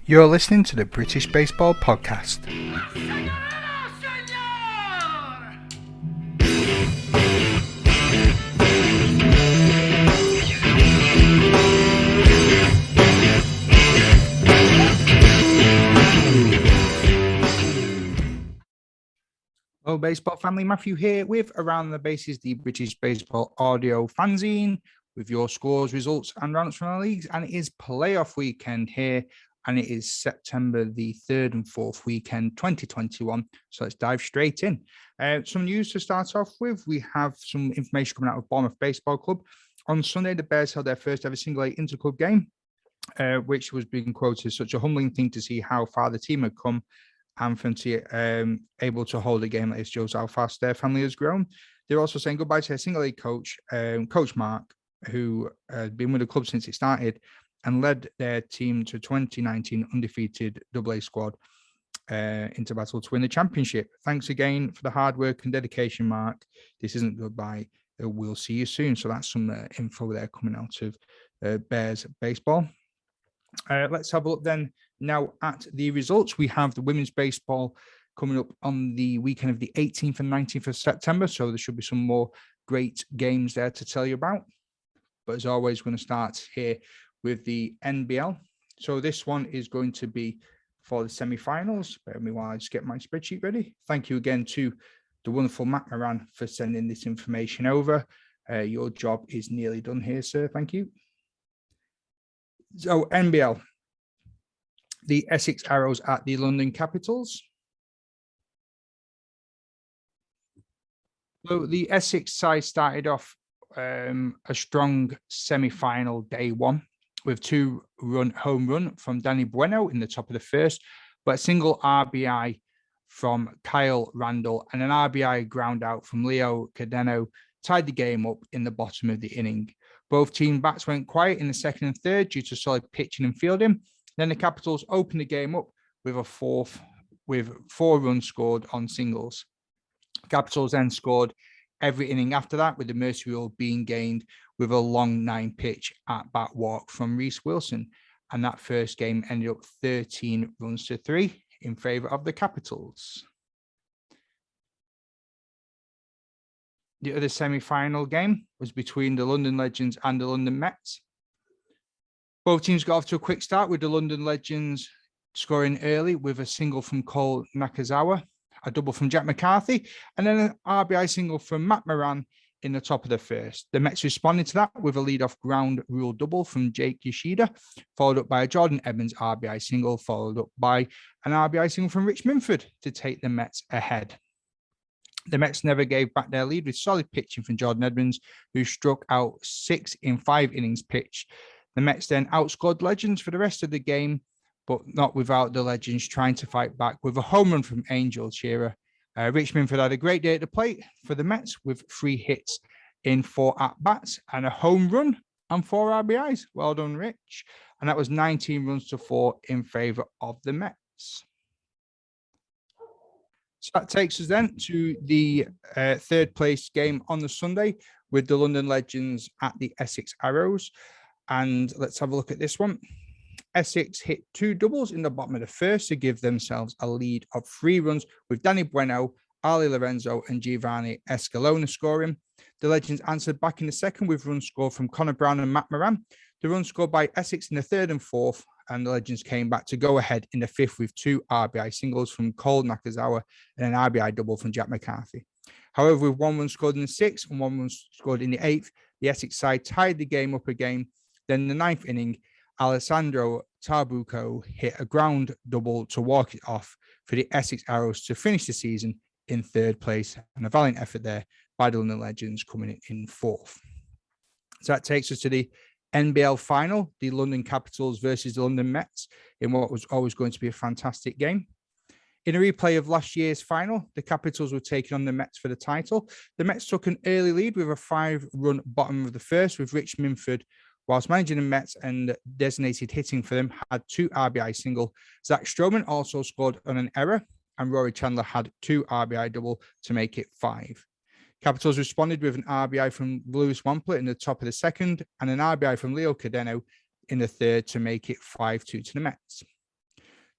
You're listening to the British Baseball Podcast. Hello, baseball family. Matthew here with Around the Bases, the British Baseball audio fanzine, with your scores, results, and rounds from our leagues. And it is playoff weekend here, and it is September the 3rd and 4th weekend, 2021. So let's dive straight in. Some news to start off with. We have some information coming out of Bournemouth Baseball Club. On Sunday, the Bears held their first ever single A inter-club game, which was being quoted as such a humbling thing to see how far the team had come, and from able to hold a game like this shows how fast their family has grown. They're also saying goodbye to their single A coach, Coach Mark, who had been with the club since it started and led their team to 2019 undefeated AA squad into battle to win the championship. Thanks again for the hard work and dedication, Mark. This isn't goodbye. We'll see you soon. So that's some info there coming out of Bears baseball. Let's have a look then now at the results. We have the women's baseball coming up on the weekend of the 18th and 19th of September. So there should be some more great games there to tell you about. But as always, we're going to start here with the NBL. So this one is going to be for the semi-finals. Bear with me while I just get my spreadsheet ready. Thank you again to the wonderful Matt Moran for sending this information over. Your job is nearly done here, sir. Thank you. So NBL, the Essex Arrows at the London Capitals. So the Essex side started off a strong semi-final day one with two-run home run from Danny Bueno in the top of the first, but a single RBI from Kyle Randall and an RBI ground out from Leo Cadeno tied the game up in the bottom of the inning. Both team bats went quiet in the second and third due to solid pitching and fielding. Then the Capitals opened the game up with four runs scored on singles. Capitals then scored every inning after that, with the mercy rule being gained with a long 9-pitch at-bat walk from Reese Wilson. And that first game ended up 13 runs to 3 in favor of the Capitals. The other semi-final game was between the London Legends and the London Mets. Both teams got off to a quick start, with the London Legends scoring early with a single from Cole Nakazawa, a double from Jack McCarthy, and then an RBI single from Matt Moran in the top of the first. The Mets responded to that with a leadoff ground rule double from Jake Yoshida, followed up by a Jordan Edmonds RBI single, followed up by an RBI single from Rich Minford to take the Mets ahead. The Mets never gave back their lead with solid pitching from Jordan Edmonds, who struck out 6 in 5 innings pitched. The Mets then outscored Legends for the rest of the game, but not without the Legends trying to fight back with a home run from Angel Shearer. Rich Minford had a great day at the plate for the Mets with 3 hits in 4 at-bats and a home run and 4 RBIs. Well done, Rich. And that was 19 runs to 4 in favor of the Mets. So that takes us then to the third place game on the Sunday with the London Legends at the Essex Arrows. And let's have a look at this one. Essex hit 2 doubles in the bottom of the first to give themselves a lead of 3 runs, with Danny Bueno, Ali Lorenzo, and Giovanni Escalona scoring. The Legends answered back in the second with runs scored from Connor Brown and Matt Moran. The runs scored by Essex in the third and fourth, and the Legends came back to go ahead in the fifth with 2 RBI singles from Cole Nakazawa and an RBI double from Jack McCarthy. However, with 1 run scored in the 6th and 1 run scored in the 8th, the Essex side tied the game up again. Then in the 9th inning, Alessandro Tarbuco hit a ground double to walk it off for the Essex Arrows to finish the season in 3rd place, and a valiant effort there by the London Legends coming in 4th. So that takes us to the NBL final, the London Capitals versus the London Mets, in what was always going to be a fantastic game. In a replay of last year's final, the Capitals were taking on the Mets for the title. The Mets took an early lead with a 5-run bottom of the first, with Rich Minford, whilst managing the Mets and designated hitting for them, had 2 RBI single. Zach Stroman also scored on an error, and Rory Chandler had 2 RBI double to make it 5. Capitals responded with an RBI from Lewis Wampler in the top of the second and an RBI from Leo Cadeno in the third to make it 5-2 to the Mets.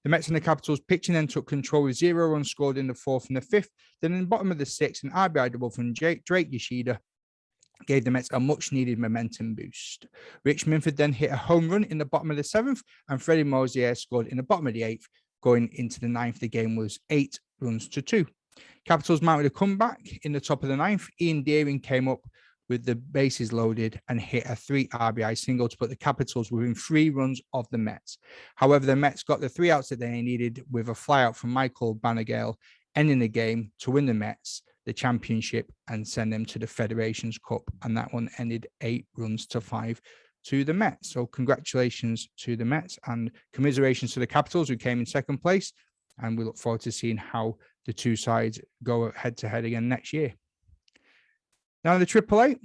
The Mets and the Capitals pitching then took control with 0 runs scored in the 4th and the 5th. Then in the bottom of the 6th, an RBI double from Drake Yoshida gave the Mets a much-needed momentum boost. Rich Minford then hit a home run in the bottom of the 7th, and Freddie Mosier scored in the bottom of the 8th. Going into the 9th, the game was 8 runs to 2. Capitals mounted a comeback in the top of the 9th. Ian Deering came up with the bases loaded and hit a 3 RBI single to put the Capitals within 3 runs of the Mets. However, the Mets got the 3 outs that they needed with a flyout from Michael Banagale, ending the game to win the Mets the championship and send them to the Federations Cup. And that one ended 8 runs to 5 to the Mets. So congratulations to the Mets and commiserations to the Capitals, who came in 2nd place. And we look forward to seeing how the two sides go head-to-head again next year. Now, the AAA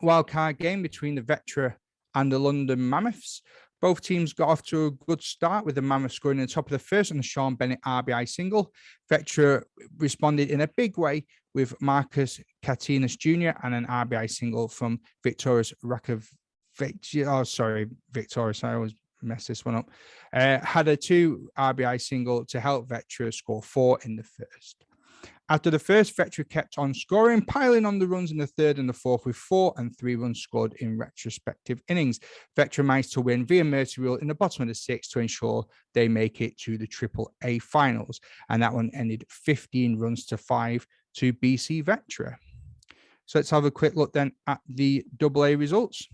wildcard game between the Vetra and the London Mammoths. Both teams got off to a good start, with the Mammoths scoring in the top of the 1st on the Sean Bennett RBI single. Vetra responded in a big way with Marcus Katinas Jr. and an RBI single from Victorious Victorious, I always mess this one up. Had a 2 RBI single to help Vetra score 4 in the 1st. After the 1st, Vetra kept on scoring, piling on the runs in the 3rd and the 4th with 4 and 3 runs scored in retrospective innings. Vetra managed to win via mercy rule in the bottom of the 6th to ensure they make it to the AAA finals. And that one ended 15 runs to 5 to BC Vetra. So let's have a quick look then at the AA results.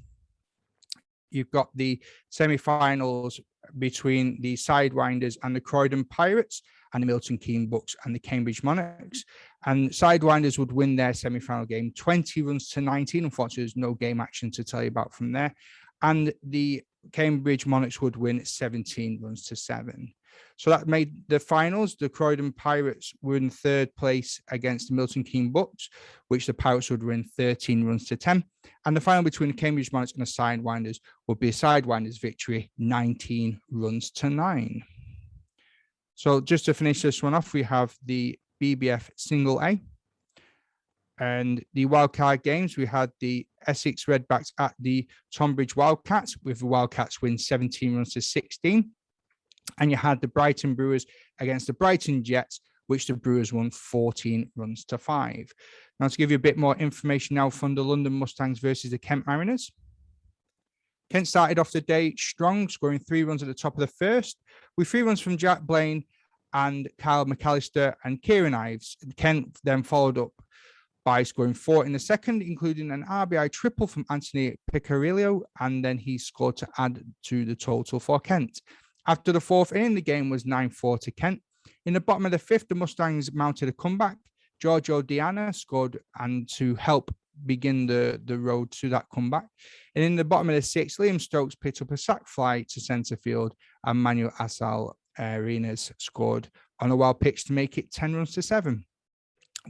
You've got the semi-finals between the Sidewinders and the Croydon Pirates, and the Milton Keynes Bucks and the Cambridge Monarchs. And Sidewinders would win their semi-final game 20 runs to 19. Unfortunately, there's no game action to tell you about from there. And the Cambridge Monarchs would win 17 runs to 7. So that made the finals. The Croydon Pirates were in 3rd place against the Milton Keynes Bucks, which the Pirates would win 13 runs to 10. And the final between the Cambridge Monarchs and the Sidewinders would be a Sidewinders victory, 19 runs to 9. So just to finish this one off, we have the BBF Single A. And the wildcard games, we had the Essex Redbacks at the Tonbridge Wildcats, with the Wildcats win 17 runs to 16. And you had the Brighton Brewers against the Brighton Jets, which the Brewers won 14 runs to 5. Now, to give you a bit more information now from the London Mustangs versus the Kent Mariners. Kent started off the day strong, scoring 3 runs at the top of the 1st, with 3 runs from Jack Blaine and Kyle McAllister and Kieran Ives. Kent then followed up by scoring 4 in the 2nd, including an RBI triple from Anthony Picarillo, and then he scored to add to the total for Kent. After the 4th inning, the game was 9-4 to Kent. In the bottom of the 5th, the Mustangs mounted a comeback. Giorgio Diana scored and to help begin the road to that comeback. And in the bottom of the 6th, Liam Stokes picked up a sac fly to centre field, and Manuel Asal Arenas scored on a wild pitch to make it 10 runs to 7.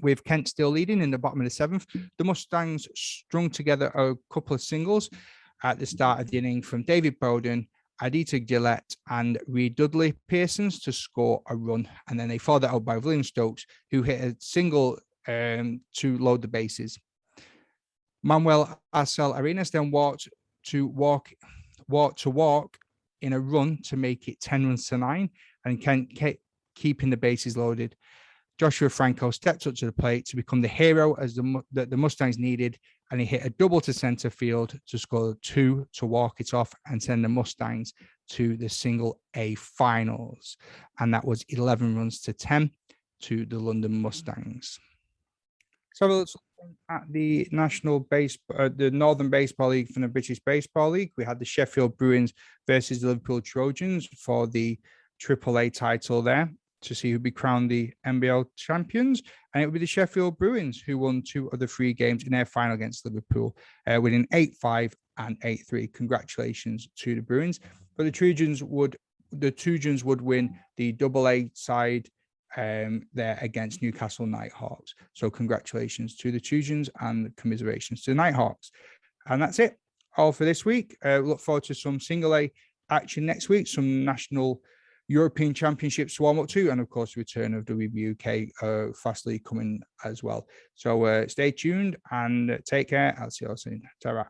With Kent still leading in the bottom of the 7th, the Mustangs strung together a couple of singles at the start of the inning from David Bowden, Adita Gillette, and Reed Dudley Pearsons to score a run. And then they followed that up by William Stokes, who hit a single to load the bases. Manuel Asel Arenas then walked to walk in a run to make it 10 runs to 9, and Kent keeping the bases loaded. Joshua Franco stepped up to the plate to become the hero as the Mustangs needed, and he hit a double to center field to score 2 to walk it off and send the Mustangs to the Single A finals. And that was 11 runs to 10 to the London Mustangs. So let's look at the the Northern Baseball League from the British Baseball League. We had the Sheffield Bruins versus the Liverpool Trojans for the AAA title there, to see who'd be crowned the NBL champions. And it would be the Sheffield Bruins who won 2 of the 3 games in their final against Liverpool, winning 8-5 and 8-3. Congratulations to the Bruins. But the Trojans would win the AA side there against Newcastle Nighthawks. So congratulations to the Trojans and commiserations to the Nighthawks. And that's it all for this week. Look forward to some Single A action next week, some national European Championships warm up too, and of course the return of WBUK Fast League coming as well. So stay tuned and take care. I'll see you all soon. Ta-ra.